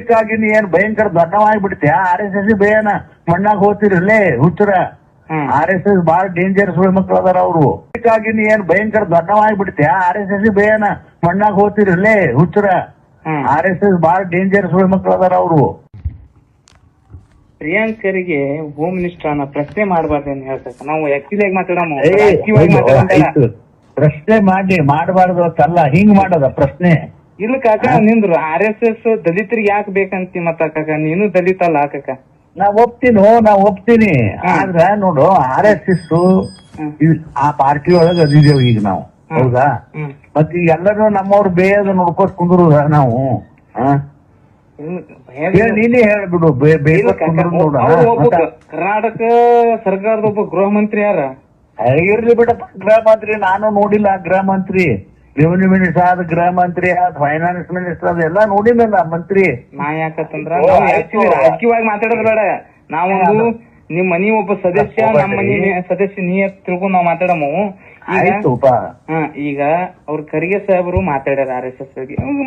Public ಆಗಿ ನೀ ಏನ್ ಭಯಂಕರ ದೊಡ್ಡವಾಗ್ಬಿಡ್ತೀಯ RSS ಭಯನ ಮಣ್ಣಾಗ ಹೋಗ್ತಿರಲ್ಲೇ ಹುಚ್ಚರ RSS ಬಾಳ ಡೇಂಜರ್ಸ್ ಮಕ್ಳು ಅದಾರ ಅವ್ರು. ಪಬ್ಲಿಕ್ ಆಗಿ ನೀ ಏನ್ ಭಯಂಕರ ದೊಡ್ಡವಾಗ್ಬಿಡ್ತೀಯ RSS ಭಯನ ಮಣ್ಣಾಗ ಹೋಗ್ತಿರಲ್ಲೇ ಹುಚ್ಚರ RSS ಬಾಳ ಡೇಂಜರ್ಸ್ ಮಕ್ಳು ಅದಾರ ಅವ್ರು. ಪ್ರಿಯಾಂಕರಿಗೆ ಹೋಮ್ ಮಿನಿಸ್ಟರ್ ಅನ್ನೋ ಪ್ರಶ್ನೆ ಮಾಡಬಾರ್ದು ಅಂತ ಹೇಳ್ತಾರೆ. ನಾವು ಆಕ್ಚುಲಿ ಮಾತಾಡೋಣ ಪ್ರಶ್ನೆ ಮಾಡಬಾರ್ದು ಅಂತಲ್ಲ, ಹಿಂಗ್ ಮಾಡೋದ ಪ್ರಶ್ನೆ. ಇಲ್ಲ ಕಾಕ ನಿಂದ್ರು RSS ದಲಿತರಿಗೆ ಯಾಕೆ ಬೇಕಂತಿ ಮತ್ತ ಕಾಕ ನೀನು ದಲಿತ ಅಲ್ಲ ಕಾಕ. ನಾ ಒಪ್ತೀನಿ ಆದ್ರ ನೋಡು RSS ಆ ಪಾರ್ಟಿ ಒಳಗ ಅದಿದೇವ್ ಈಗ ನಾವು, ಹೌದಾ? ಮತ್ ಈಗ ಎಲ್ಲರೂ ನಮ್ಮವ್ರು ಬೇಯದ ನೋಡ್ಕೋತ ಕುಂದ್ರು ನಾವು. ನೀನೇ ಹೇಳ್ಬಿಡು ಕರ್ನಾಟಕ ಸರ್ಕಾರದ ಒಬ್ಬ ಗೃಹ ಮಂತ್ರಿ ಯಾರ ಇರ್ಲಿ ಬಿಡಪ್ಪ. ಗೃಹ ಮಂತ್ರಿ ನಾನು ನೋಡಿಲ್ಲ. ಗೃಹ ಮಂತ್ರಿ, ರೆವಿನ್ಯೂ ಮಿನಿಸ್ಟರ್ ಆದ, ಗೃಹ ಮಂತ್ರಿ ಆದ, ಫೈನಾನ್ಸ್ ಮಿನಿಸ್ಟರ್ ಅದ, ಎಲ್ಲಾ ನೋಡಿನಲ್ಲ ಮಂತ್ರಿ. ನಾ ಯಾಕಂದ್ರ ರಾಜಕೀಯವಾಗಿ ಮಾತಾಡೋದ್ ಬೇಡ. ನಾವೊಂದು ನಿಮ್ ಮನಿ ಒಬ್ಬ ಸದಸ್ಯ, ನಮ್ಮ ಮನಿ ಸದಸ್ಯ ನೀ ತಿಳ್ಕೊಂಡ್ ನಾವ್ ಮಾತಾಡಮು. ಈಗ ಅವ್ರ ಖರ್ಗೆ ಸಾಹೇಬರು ಮಾತಾಡ್ಯಾರ RSS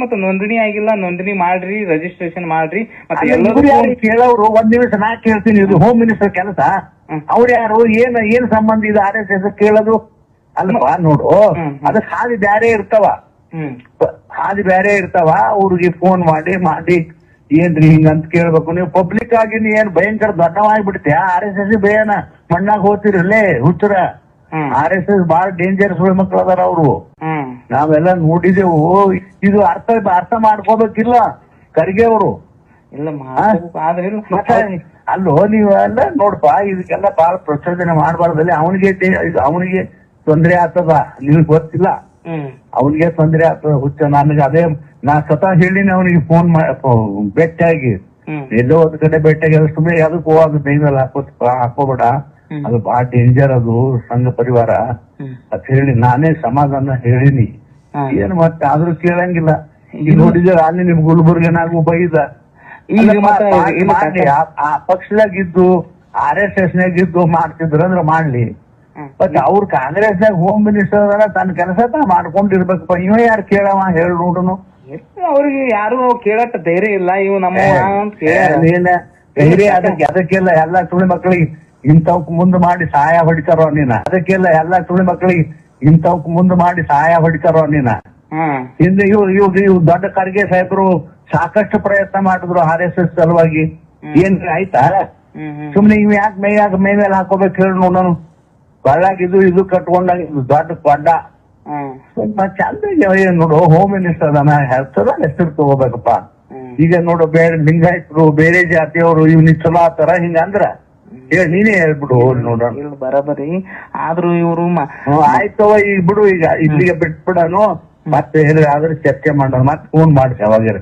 ಮತ್ತೆ ನೋಂದಣಿ ಆಗಿಲ್ಲ, ನೋಂದಣಿ ಮಾಡ್ರಿ, ರಿಜಿಸ್ಟ್ರೇಷನ್ ಮಾಡ್ರಿ. ಮತ್ತೆ ಎಲ್ಲರೂ ಕೇಳೋರು ಒಂದ್ ನಿಮಿಷ ನಾ ಕೇಳ್ತೀನಿ. ಇದು ಹೋಮ್ ಮಿನಿಸ್ಟರ್ ಕೆಲಸ. ಅವ್ರು ಯಾರು, ಏನ್ ಸಂಬಂಧ ಇದು RSS ಕೇಳೋದು? ಅಲ್ವಾ ನೋಡು, ಅದಕ್ ಹಾದಿ ಬ್ಯಾರೆ ಇರ್ತಾವ. ಅವ್ರಿಗೆ ಫೋನ್ ಮಾಡಿ ಏನ್ರಿ ಹಿಂಗಂತ ಕೇಳ್ಬೇಕು. ನೀವು ಪಬ್ಲಿಕ್ ಆಗಿ ನೀ ಏನ್ ಭಯಂಕರ ದೊಡ್ಡವಾಗ್ಬಿಡ್ತೀಯ RSS ಭಯನ ಮಣ್ಣಾಗ ಹೋಗ್ತಿರಲ್ಲೇ ಹುಚ್ಚರ RSS ಬಾಳ ಡೇಂಜರ್ಸ್ ಮಕ್ಳು ಅದಾರ ಅವ್ರು. ನಾವೆಲ್ಲ ನೋಡಿದೆವು. ಇದು ಅರ್ಥ ಮಾಡ್ಕೋಬೇಕಿಲ್ಲ ಖರ್ಗೆ ಅವರು. ಅಲ್ಲೋ ನೀವೆಲ್ಲ ನೋಡ್ಪಾ, ಇದಕ್ಕೆಲ್ಲ ಬಾಳ ಪ್ರಚೋದನೆ ಮಾಡಬಾರ್ದಲ್ಲಿ. ಅವನಿಗೆ ತೊಂದ್ರೆ ಆಗ್ತದ, ನಿಮ್ಗೆ ಗೊತ್ತಿಲ್ಲ. ಅವನಿಗೆ ತೊಂದ್ರೆ ಆಗ್ತದ ಹುಚ್ಚ. ನನಗೆ ಅದೇ ನಾ ಸ್ವತಃ ಹೇಳಿನಿ ಅವನಿಗೆ ಫೋನ್ ಭೇಟಿಯಾಗಿ, ಎಲ್ಲೋ ಒಂದ್ ಕಡೆ ಭೇಟಿಯಾಗಿ ಸುಮ್ಮನೆ ಅದಕ್ಕೆ ಹೋಗೋದು ಬೇಗಲ್ಲ ಹಾಕೋಬೇಡ, ಅದು ಬಾಳ ಡೇಂಜರ್, ಅದು ಸಂಘ ಪರಿವಾರ ಅಂತ ಹೇಳಿ ನಾನೇ ಸಮಾಧಾನ ಹೇಳಿನಿ. ಏನ್ ಮತ್ತೆ ಆದ್ರೂ ಕೇಳಂಗಿಲ್ಲ. ಈಗ ನೋಡಿದ್ರೆ ಅಲ್ಲಿ ನಿಮ್ ಗುಲ್ಬರ್ಗನಾಗು ಬೈದ ಮಾಡ್ಲಿ. ಆ ಪಕ್ಷದಾಗಿದ್ದು RSS ನಾಗಿದ್ದು ಮಾಡ್ತಿದ್ರು ಅಂದ್ರೆ ಮಾಡ್ಲಿ. ಬಟ್ ಅವ್ರ ಕಾಂಗ್ರೆಸ್ನಾಗ ಹೋಮ್ ಮಿನಿಸ್ಟರ್ ಅದಾರ, ತನ್ನ ಕೆಲಸ ಮಾಡ್ಕೊಂಡಿರ್ಬೇಕಪ್ಪ. ಇವ ಯಾರು ಕೇಳವ ಹೇಳಿ ನೋಡುನು. ಅವ್ರಿಗೆ ಯಾರು ಕೇಳತ್ತ ಧೈರ್ಯ ಇಲ್ಲ. ಇವ್ ನಮ್ಮ ಧೈರ್ಯ ಅದಕ್ಕೆಲ್ಲ ಎಲ್ಲಾ ಸುಳಿ ಮಕ್ಕಳಿಗೆ ಇಂಥವಕ್ ಮುಂದ್ ಮಾಡಿ ಸಹಾಯ ಹೊಡಿತಾರೋ ನೀನ. ಅದಕ್ಕೆಲ್ಲ ಎಲ್ಲಾ ಸುಳಿ ಮಕ್ಕಳಿಗೆ ಇಂಥವಕ್ ಮುಂದ್ ಮಾಡಿ ಸಹಾಯ ಹೊಡಿತಾರೋ ನೀನ. ಹಿಂದೆ ಇವ್ ದೊಡ್ಡ ಖರ್ಗೆ ಸಾಹೇಬರು ಸಾಕಷ್ಟು ಪ್ರಯತ್ನ ಮಾಡಿದ್ರು RSS ಸಲುವಾಗಿ. ಏನ್ ಆಯ್ತಾ? ಸುಮ್ನೆ ಇವ್ ಯಾಕೆ ಮೈ ಮೇಲೆ ಹಾಕೋಬೇಕು ಹೇಳಿ ನೋಡೋನು. ಬಳ್ಳಾಗ ಇದು ಕಟ್ಕೊಂಡಾಗ ದೊಡ್ಡ ಕೊಡ್ಡ ಚಂದ ನೋಡು. ಹೋಮ್ ಮಿನಿಸ್ಟರ್ ಅದಾನ, ಹೆಸರು ತಗೋಬೇಕಪ್ಪ. ಈಗ ನೋಡು, ಬೇರೆ ಲಿಂಗಾಯತರು, ಬೇರೆ ಜಾತಿಯವರು ಇವ್ನಿಗೆ ಚಲೋ ಆತಾರ ಹಿಂಗಂದ್ರ ನೀನೇ ಹೇಳ್ಬಿಡು ನೋಡೋಣ. ಬರಬರಿ ಆದ್ರೂ ಇವ್ರು ಆಯ್ತವ ಈಗ ಬಿಡು. ಈಗ ಇಲ್ಲಿಗೆ ಬಿಟ್ಬಿಡನು. ಮತ್ತೆ ಹೇಳಿದ್ರೆ ಆದ್ರೆ ಚರ್ಚೆ ಮಾಡೋಣ. ಮತ್ತೆ ಫೋನ್ ಮಾಡ್ಸಿ ಅವಾಗ.